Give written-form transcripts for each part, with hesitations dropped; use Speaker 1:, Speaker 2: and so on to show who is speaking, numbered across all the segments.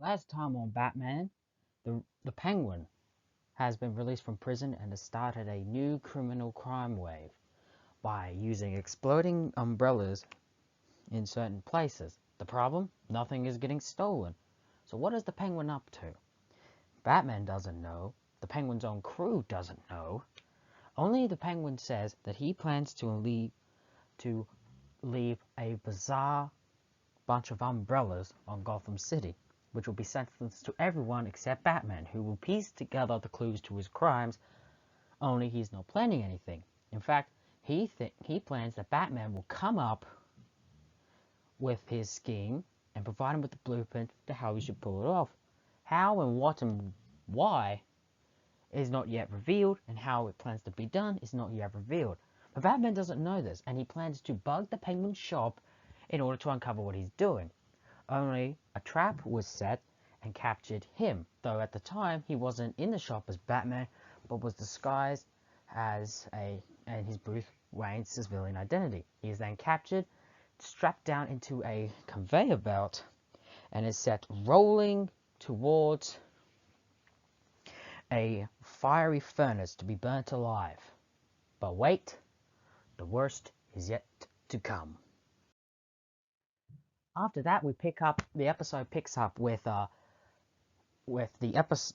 Speaker 1: Last time on Batman, the Penguin has been released from prison and has started a new criminal crime wave by using exploding umbrellas in certain places. The problem? Nothing is getting stolen. So what is the Penguin up to? Batman doesn't know. The Penguin's own crew doesn't know. Only the Penguin says that he plans to leave a bizarre bunch of umbrellas on Gotham City, which will be sentenced to everyone except Batman, who will piece together the clues to his crimes, only he's not planning anything. In fact, he plans that Batman will come up with his scheme and provide him with the blueprint to how he should pull it off. How and what and why is not yet revealed, and how it plans to be done is not yet revealed. But Batman doesn't know this, and he plans to bug the Penguin shop in order to uncover what he's doing. Only a trap was set and captured him, though at the time he wasn't in the shop as Batman, but was disguised as his Bruce Wayne civilian identity. He is then captured, strapped down into a conveyor belt, and is set rolling towards a fiery furnace to be burnt alive. But wait, the worst is yet to come. After that, the episode picks up with the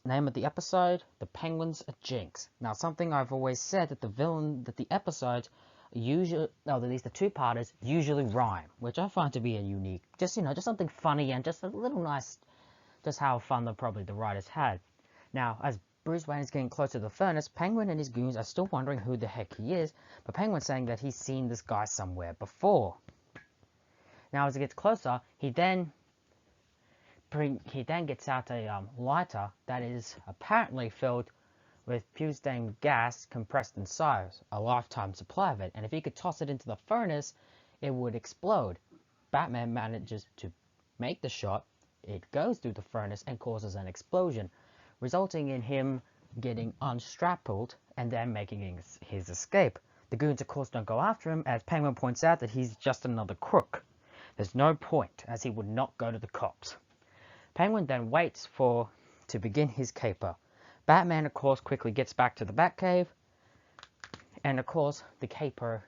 Speaker 1: name of the episode, The Penguin's a Jinx. Now, something I've always said that the episodes usually, no, at least the two-parters usually rhyme, which I find to be a unique, just something funny and just a little nice, just how fun the writers had. Now, as Bruce Wayne is getting closer to the furnace, Penguin and his goons are still wondering who the heck he is, but Penguin's saying that he's seen this guy somewhere before. Now, as it gets closer, he then gets out a lighter that is apparently filled with fused-stained gas compressed in size, a lifetime supply of it, and if he could toss it into the furnace, it would explode. Batman manages to make the shot, it goes through the furnace and causes an explosion, resulting in him getting unstrappled and then making his escape. The goons, of course, don't go after him, as Penguin points out that he's just another crook. There's no point, as he would not go to the cops. Penguin then waits to begin his caper. Batman, of course, quickly gets back to the Batcave, and of course, the caper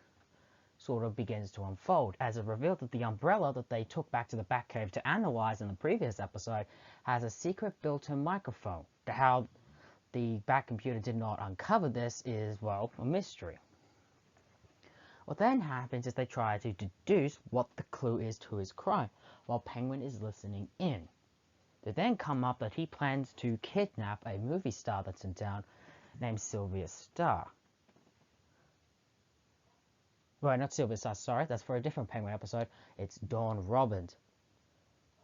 Speaker 1: sort of begins to unfold, as it revealed that the umbrella that they took back to the Batcave to analyze in the previous episode has a secret built-in microphone. How the Bat computer did not uncover this is, well, a mystery. What then happens is they try to deduce what the clue is to his crime, while Penguin is listening in. They then come up that he plans to kidnap a movie star that's in town named Sylvia Starr. Right, not Sylvia Starr, sorry, that's for a different Penguin episode. It's Dawn Robbins,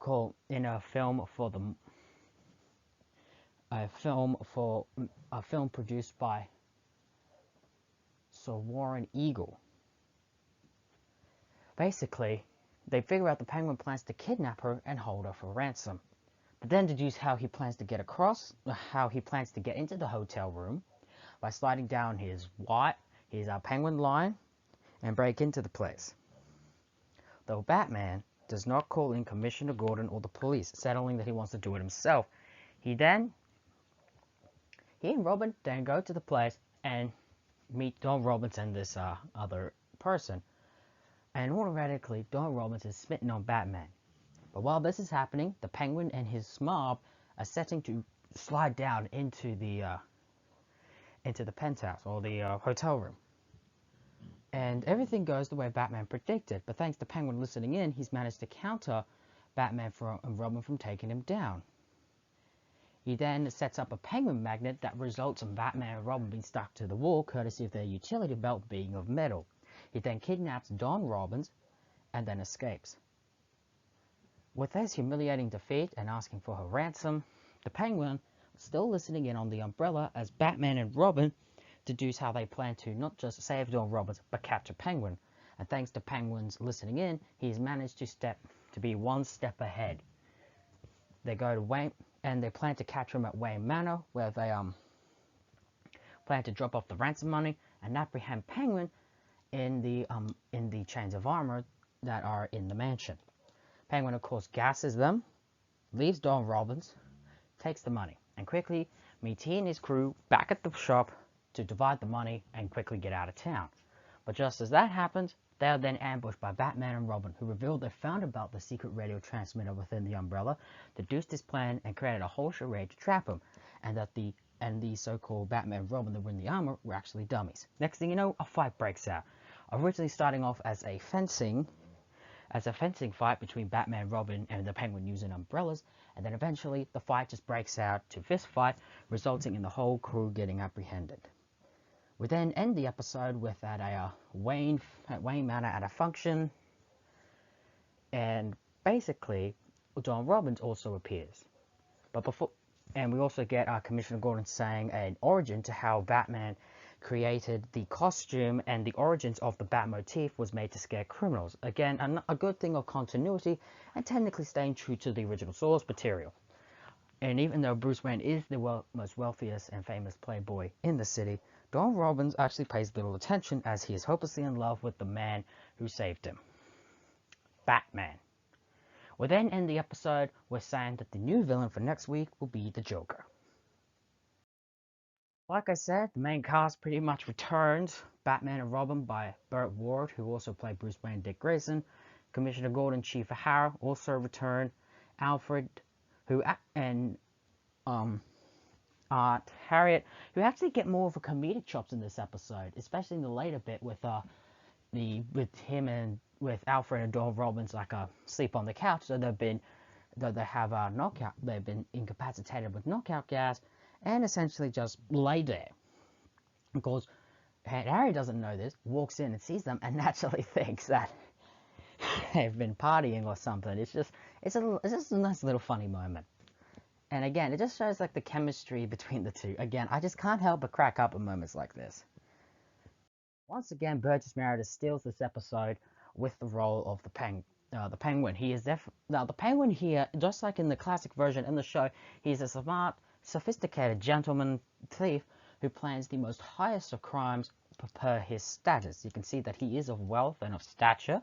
Speaker 1: called in a film produced by Sir Warren Eagle. Basically, they figure out the Penguin plans to kidnap her and hold her for ransom. But then deduce how he plans to get into the hotel room by sliding down his Penguin line and break into the place. Though Batman does not call in Commissioner Gordon or the police, settling that he wants to do it himself. He and Robin then go to the place and meet Dawn Robbins and this other person. And automatically, Dawn Robbins is smitten on Batman. But while this is happening, the Penguin and his mob are setting to slide down into the penthouse or the hotel room. And everything goes the way Batman predicted, but thanks to Penguin listening in, he's managed to counter Batman and Robin from taking him down. He then sets up a Penguin magnet that results in Batman and Robin being stuck to the wall, courtesy of their utility belt being of metal. He then kidnaps Dawn Robbins and then escapes. With his humiliating defeat and asking for her ransom, the Penguin is still listening in on the umbrella as Batman and Robin deduce how they plan to not just save Dawn Robbins, but capture Penguin. And thanks to Penguin's listening in, he's managed to be one step ahead. They go to Wayne, and they plan to capture him at Wayne Manor, where they plan to drop off the ransom money and apprehend Penguin in the chains of armor that are in the mansion. Penguin, of course, gasses them, leaves Don Robbins, takes the money, and quickly meets he and his crew back at the shop to divide the money and quickly get out of town. But just as that happens, they are then ambushed by Batman and Robin, who reveal they found about the secret radio transmitter within the umbrella, deduced his plan, and created a whole charade to trap him, and that the so-called Batman and Robin that were in the armor were actually dummies. Next thing you know, a fight breaks out. Originally starting off as a fencing fight between Batman, Robin, and the Penguin using umbrellas, and then eventually the fight just breaks out to fist fight, resulting in the whole crew getting apprehended. We then end the episode with at Wayne Manor at a function, and basically Don Robbins also appears. And we also get Commissioner Gordon saying an origin to how Batman created the costume, and the origins of the Bat motif was made to scare criminals. Again, a good thing of continuity, and technically staying true to the original source material. And even though Bruce Wayne is the most wealthiest and famous playboy in the city, Don Robbins actually pays little attention, as he is hopelessly in love with the man who saved him, Batman. We'll then end the episode with saying that the new villain for next week will be the Joker. Like I said, the main cast pretty much returns. Batman and Robin by Burt Ward, who also played Bruce Wayne and Dick Grayson. Commissioner Gordon, Chief O'Hara also return. Alfred, and Aunt Harriet, who actually get more of a comedic chops in this episode, especially in the later bit with him and with Alfred and Don Robbins sleep on the couch. So they've been incapacitated with knockout gas, and essentially just lay there. Because Harry doesn't know this, walks in and sees them, and naturally thinks that they've been partying or something. It's just a nice little funny moment. And again, it just shows the chemistry between the two. Again, I just can't help but crack up at moments like this. Once again, Burgess Meredith steals this episode with the role of the Penguin. Now the Penguin here, just like in the classic version in the show, he's a smart, sophisticated gentleman thief who plans the most highest of crimes per his status. You can see that he is of wealth and of stature.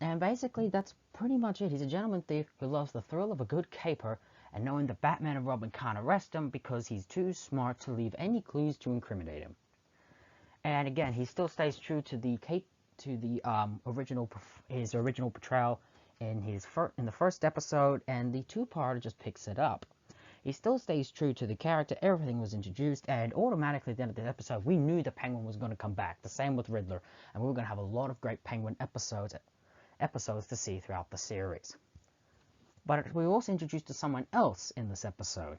Speaker 1: And basically, that's pretty much it. He's a gentleman thief who loves the thrill of a good caper, and knowing that Batman and Robin can't arrest him because he's too smart to leave any clues to incriminate him. And again, he still stays true to the his original portrayal in the first episode, and the two-parter just picks it up. He still stays true to the character. Everything was introduced, and automatically at the end of the episode, we knew the Penguin was going to come back. The same with Riddler, and we were going to have a lot of great Penguin episodes to see throughout the series. But we were also introduced to someone else in this episode.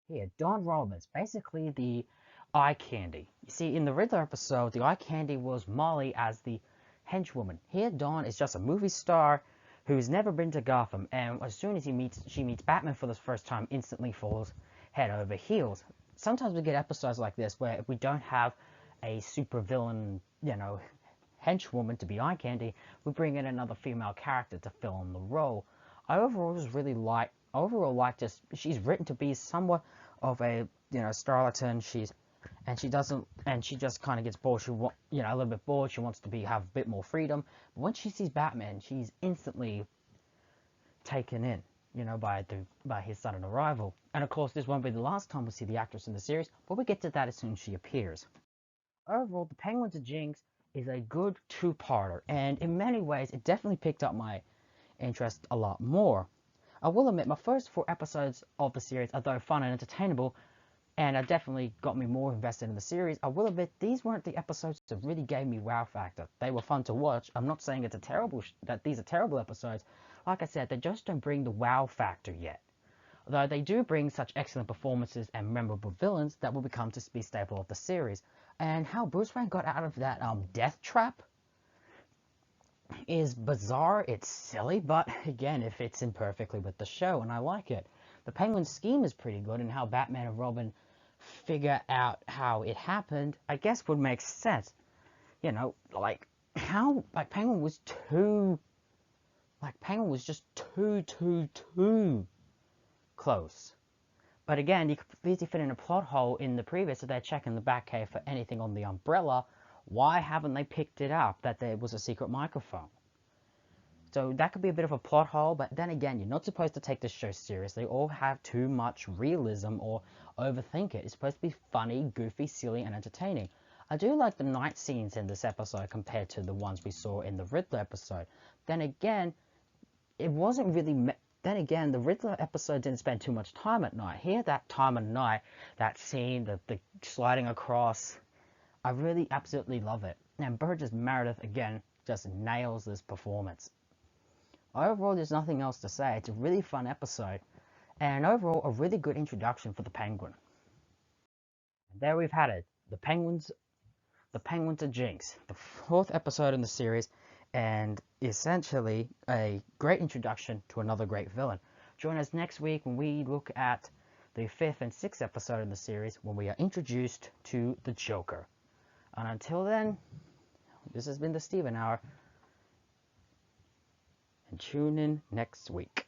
Speaker 1: Here, Don Robbins, basically the eye candy. You see, in the Riddler episode, the eye candy was Molly as the henchwoman. Here, Dawn is just a movie star who's never been to Gotham, and as soon as she meets Batman for the first time, instantly falls head over heels. Sometimes we get episodes like this where if we don't have a super villain, henchwoman to be eye candy, we bring in another female character to fill in the role. I overall like just she's written to be somewhat of a charlatan. She just kind of gets bored. A little bit bored. She wants to have a bit more freedom. But when she sees Batman, she's instantly taken in, by his sudden arrival. And of course, this won't be the last time we see the actress in the series, but we'll get to that as soon as she appears. Overall, The Penguin to Jinx is a good two-parter, and in many ways, it definitely picked up my interest a lot more. I will admit, my first 4 episodes of the series, although fun and entertainable, and it definitely got me more invested in the series, I will admit these weren't the episodes that really gave me wow factor. They were fun to watch. I'm not saying that these are terrible episodes. Like I said, they just don't bring the wow factor yet. Though they do bring such excellent performances and memorable villains that will become to be staple of the series. And how Bruce Wayne got out of that death trap is bizarre, it's silly, but again, it fits in perfectly with the show, and I like it. The Penguin's scheme is pretty good, and how Batman and Robin figure out how it happened, I guess would make sense. Penguin was Penguin was just too close. But again, you could easily fit in a plot hole in the previous, so they're checking the Batcave for anything on the umbrella. Why haven't they picked it up that there was a secret microphone? So that could be a bit of a plot hole, but then again, you're not supposed to take this show seriously or have too much realism or overthink it. It's supposed to be funny, goofy, silly, and entertaining. I do like the night scenes in this episode compared to the ones we saw in the Riddler episode. Then again, it wasn't really... Then again, the Riddler episode didn't spend too much time at night. Here, that time of night, that scene, the sliding across, I really absolutely love it. And Burgess Meredith, again, just nails this performance. Overall, there's nothing else to say. It's a really fun episode, and overall, a really good introduction for the Penguin. And there we've had it. The Penguins are Jinx, the 4th episode in the series, and essentially a great introduction to another great villain. Join us next week when we look at the 5th and 6th episode in the series, when we are introduced to the Joker. And until then, this has been the Steven Hour, and tune in next week.